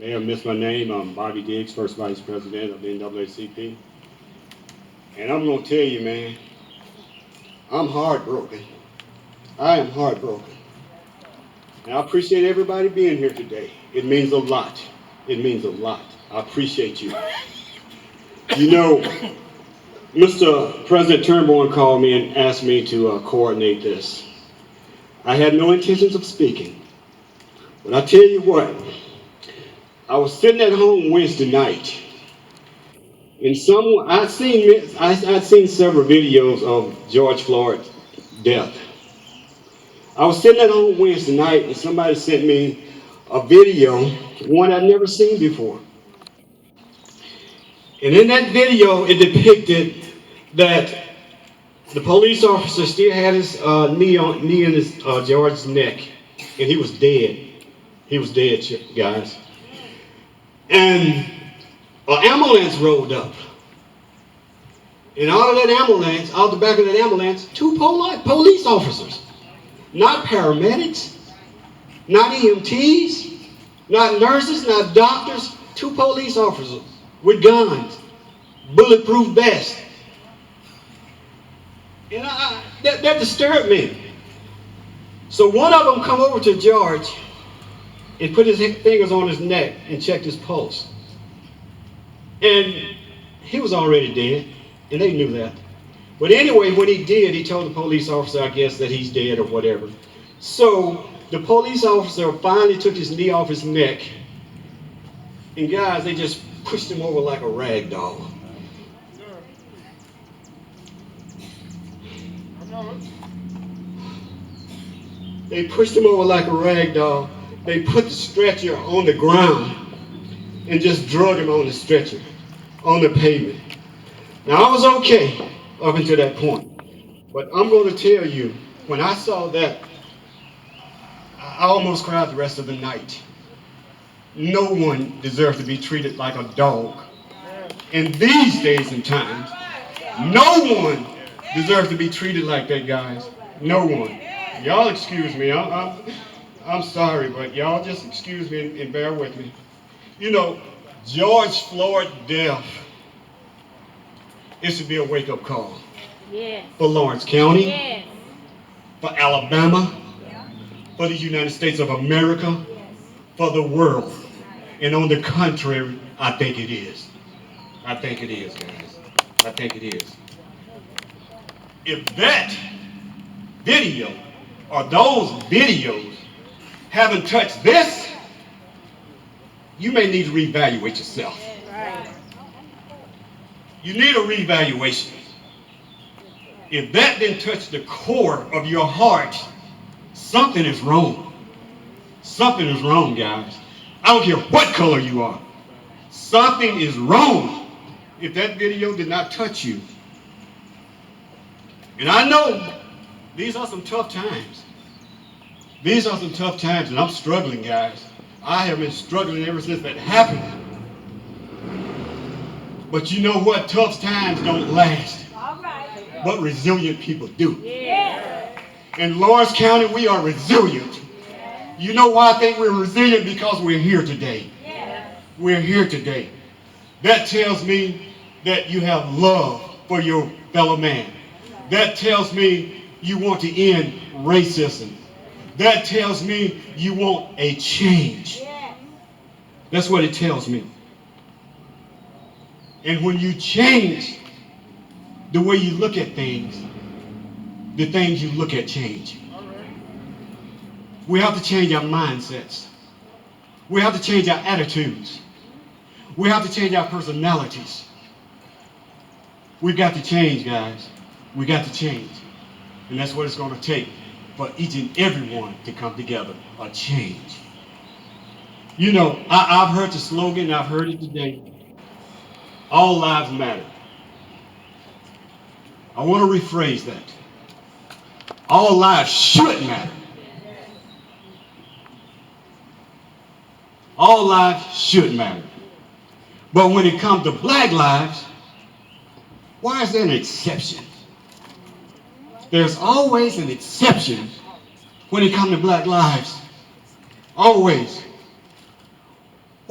may have missed my name. I'm Bobby Diggs, First Vice President of the NAACP. And I'm going to tell you, man, I'm heartbroken. I am heartbroken. And I appreciate everybody being here today. It means a lot. It means a lot. I appreciate you. You know, Mr. President Turnbull called me and asked me to coordinate this. I had no intentions of speaking. But I tell you what, I was sitting at home Wednesday night, and I'd seen several videos of George Floyd's death. I was sitting at home Wednesday night, and somebody sent me a video, one I'd never seen before. And in that video, it depicted that the police officer still had his knee in his George's neck, and he was dead. He was dead, guys. And an ambulance rolled up. And out the back of that ambulance, two police officers. Not paramedics, not EMTs, not nurses, not doctors, two police officers with guns, bulletproof vests. And that disturbed me. So one of them come over to George and put his fingers on his neck and checked his pulse. And he was already dead, and they knew that. But anyway, when he did, he told the police officer, I guess, that he's dead or whatever. So the police officer finally took his knee off his neck, and guys, they just pushed him over like a rag doll. They pushed him over like a rag doll. They put the stretcher on the ground and just drug him on the stretcher, on the pavement. Now, I was okay up until that point. But I'm going to tell you, when I saw that, I almost cried the rest of the night. No one deserves to be treated like a dog. In these days and times, no one deserves to be treated like that, guys. No one. Y'all excuse me. I'm sorry, but y'all just excuse me and bear with me. You know, George Floyd death, it should be a wake-up call. Yes. For Lawrence County, Yes. for Alabama, for the United States of America, for the world. And on the contrary, I think it is. I think it is, guys. I think it is. If that video or those videos haven't touched this, you may need to reevaluate yourself. Right. You need a reevaluation. If that didn't touch the core of your heart, something is wrong. Something is wrong, guys. I don't care what color you are. Something is wrong if that video did not touch you. And I know these are some tough times. These are some tough times, and I'm struggling, guys. I have been struggling ever since that happened. But you know what? Tough times don't last. But resilient people do. Yes. In Lawrence County, we are resilient. You know why I think we're resilient? Because we're here today. Yes. We're here today. That tells me that you have love for your fellow man. That tells me you want to end racism. That tells me you want a change. Yes. That's what it tells me. And when you change the way you look at things, the things you look at change. We have to change our mindsets. We have to change our attitudes. We have to change our personalities. We've got to change, guys. We got to change. And that's what it's going to take for each and every one to come together, a change. You know, I've heard the slogan, I've heard it today. All lives matter. I want to rephrase that. All lives should matter. All lives should matter. But when it comes to black lives, why is there an exception? There's always an exception when it comes to black lives. Always.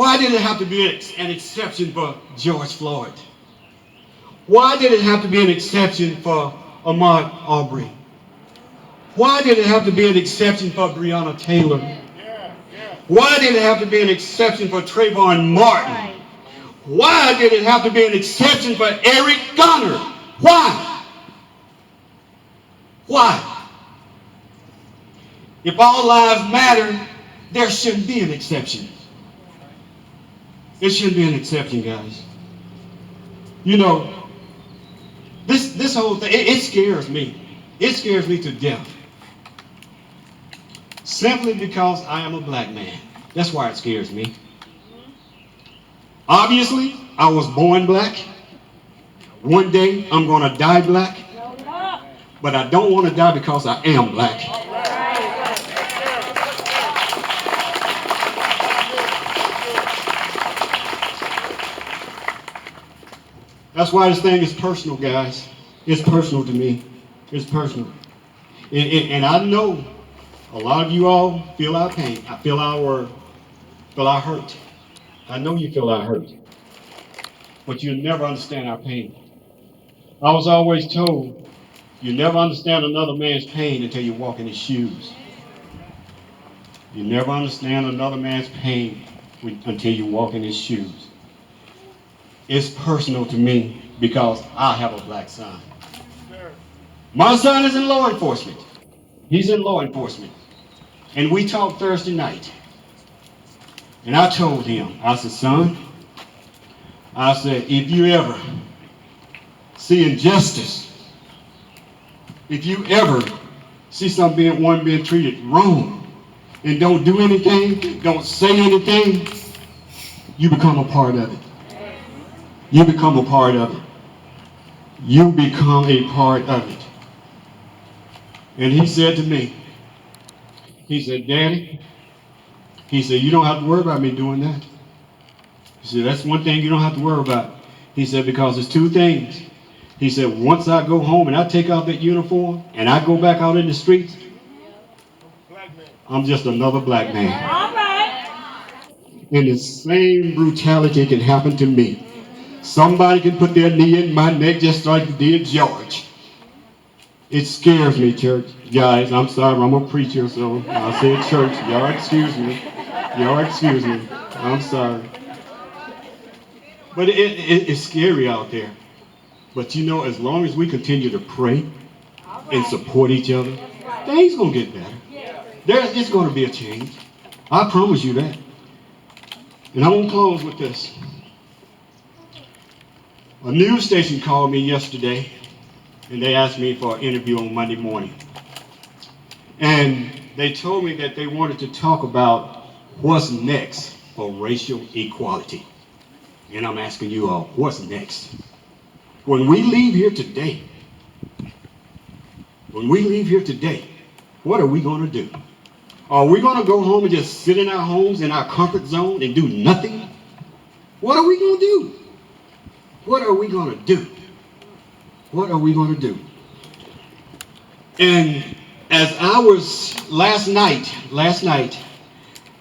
Why did it have to be an exception for George Floyd? Why did it have to be an exception for Ahmaud Arbery? Why did it have to be an exception for Breonna Taylor? Why did it have to be an exception for Trayvon Martin? Why did it have to be an exception for Eric Garner? Why? Why? If all lives matter, there shouldn't be an exception. There shouldn't be an exception, guys. You know, this whole thing, it scares me. It scares me to death. Simply because I am a black man. That's why it scares me. Obviously, I was born black. One day, I'm going to die black. But I don't want to die because I am black. That's why this thing is personal, guys. It's personal to me. It's personal. And I know a lot of you all feel our pain. I feel our hurt. I know you feel our hurt. But you'll never understand our pain. I was always told, you never understand another man's pain until you walk in his shoes. You never understand another man's pain until you walk in his shoes. It's personal to me because I have a black son. My son is in law enforcement. He's in law enforcement. And we talked Thursday night. And I told him, I said, son, I said, if you ever see injustice, if you ever see someone being treated wrong and don't do anything, don't say anything, you become a part of it. You become a part of it. You become a part of it. And he said to me, he said, Daddy, he said, you don't have to worry about me doing that. He said, that's one thing you don't have to worry about. He said, because there's two things. He said, once I go home and I take off that uniform and I go back out in the streets, I'm just another black man. All right. And the same brutality can happen to me. Somebody can put their knee in my neck just like it did George. It scares me, church. Guys, I'm sorry, I'm a preacher, so I said church. Y'all excuse me. Y'all excuse me. I'm sorry. But it's scary out there. But you know, as long as we continue to pray and support each other, things going to get better. It's going to be a change. I promise you that. And I'm going to close with this. A news station called me yesterday, and they asked me for an interview on Monday morning. And they told me that they wanted to talk about what's next for racial equality. And I'm asking you all, what's next? When we leave here today, what are we going to do? Are we going to go home and just sit in our homes, in our comfort zone, and do nothing? What are we going to do? What are we going to do? What are we going to do? And as I was last night,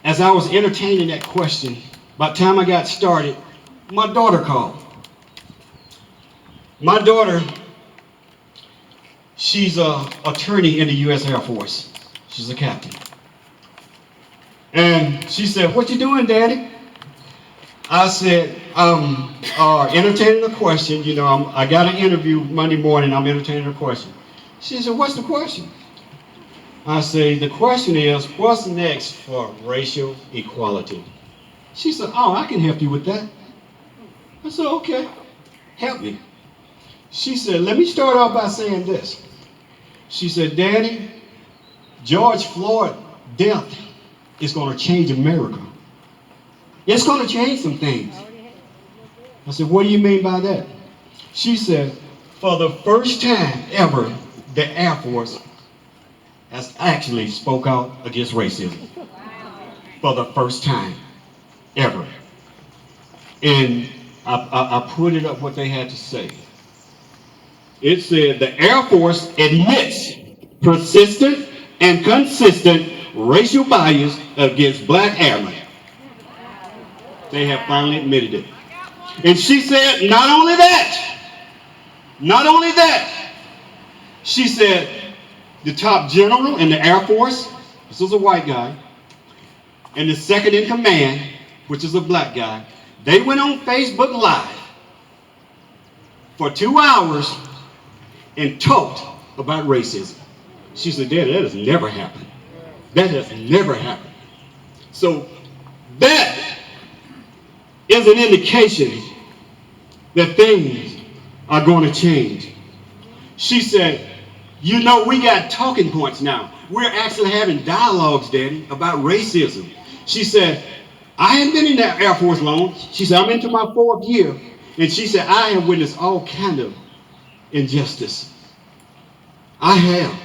as I was entertaining that question, by the time I got started, my daughter called. My daughter, she's an attorney in the U.S. Air Force. She's a captain. And she said, what you doing, Daddy? I said, entertaining a question. You know, I got an interview Monday morning. I'm entertaining a question. She said, what's the question? I say, the question is, what's next for racial equality? She said, oh, I can help you with that. I said, okay, help me. She said, let me start off by saying this. She said, Daddy, George Floyd death is going to change America. It's going to change some things. I said, what do you mean by that? She said, for the first time ever, the Air Force has actually spoke out against racism. For the first time ever. And I put it up what they had to say. It said, the Air Force admits persistent and consistent racial bias against black airmen. They have finally admitted it. And she said, not only that, she said, the top general in the Air Force, this was a white guy, and the second in command, which is a black guy, they went on Facebook Live for 2 hours and talked about racism. She said, Daddy, that has never happened. That has never happened. So that is an indication that things are going to change. She said, you know, we got talking points now. We're actually having dialogues, Daddy, about racism. She said, I haven't been in that Air Force long. She said, I'm into my 4th year. And she said, I have witnessed all kind of injustice. I have.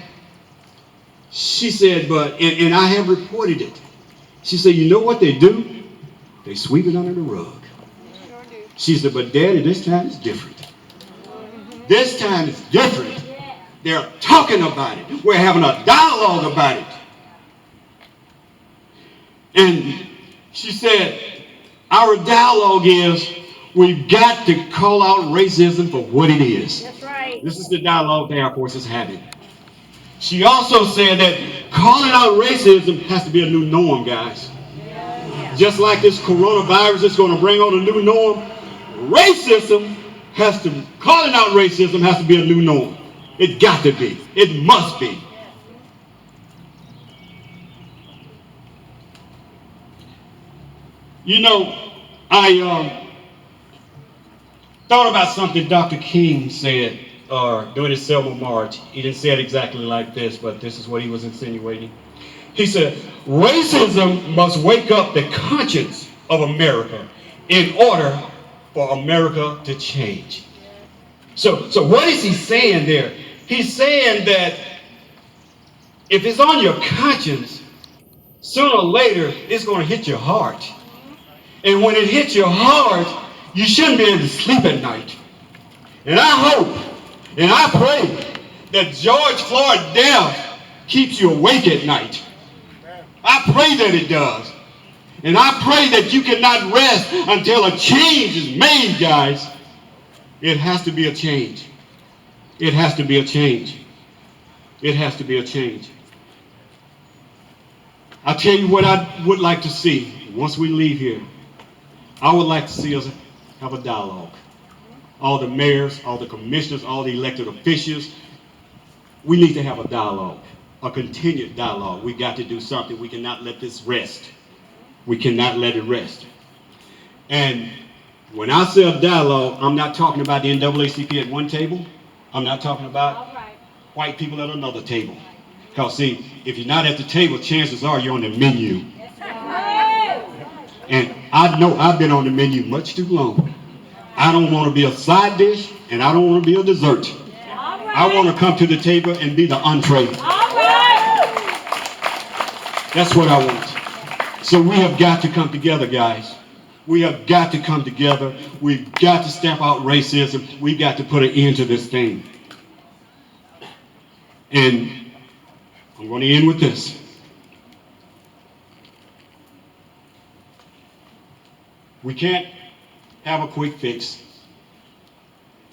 She said, and I have reported it. She said, you know what they do? They sweep it under the rug. She said, but Daddy, this time is different. This time is different. They're talking about it. We're having a dialogue about it. And she said, our dialogue is, we've got to call out racism for what it is. That's right. This is the dialogue the Air Force is having. She also said that calling out racism has to be a new norm, guys. Just like this coronavirus is going to bring on a new norm, calling out racism has to be a new norm. It got to be. It must be. You know, I thought about something Dr. King said during his Selma March. He didn't say it exactly like this, but this is what he was insinuating. He said, racism must wake up the conscience of America in order for America to change. So what is he saying there? He's saying that if it's on your conscience, sooner or later, it's going to hit your heart. And when it hits your heart, you shouldn't be able to sleep at night. And I hope and I pray that George Floyd death keeps you awake at night. I pray that it does. And I pray that you cannot rest until a change is made, guys. It has to be a change. It has to be a change. It has to be a change. I'll tell you what I would like to see once we leave here. I would like to see us have a dialogue. All the mayors, all the commissioners, all the elected officials, we need to have a dialogue, a continued dialogue. We got to do something. We cannot let this rest. We cannot let it rest. And when I say a dialogue, I'm not talking about the NAACP at one table. I'm not talking about white people at another table. Because see, if you're not at the table, chances are you're on the menu. And I know I've been on the menu much too long. I don't want to be a side dish, and I don't want to be a dessert. I want to come to the table and be the entree. That's what I want. So we have got to come together, guys. We have got to come together. We've got to stamp out racism. We've got to put an end to this thing. And I'm going to end with this. We can't have a quick fix.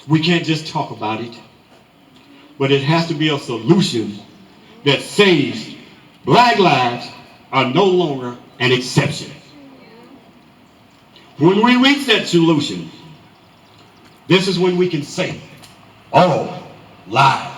We can't just talk about it. But it has to be a solution that says black lives are no longer an exception. When we reach that solution, this is when we can say all lives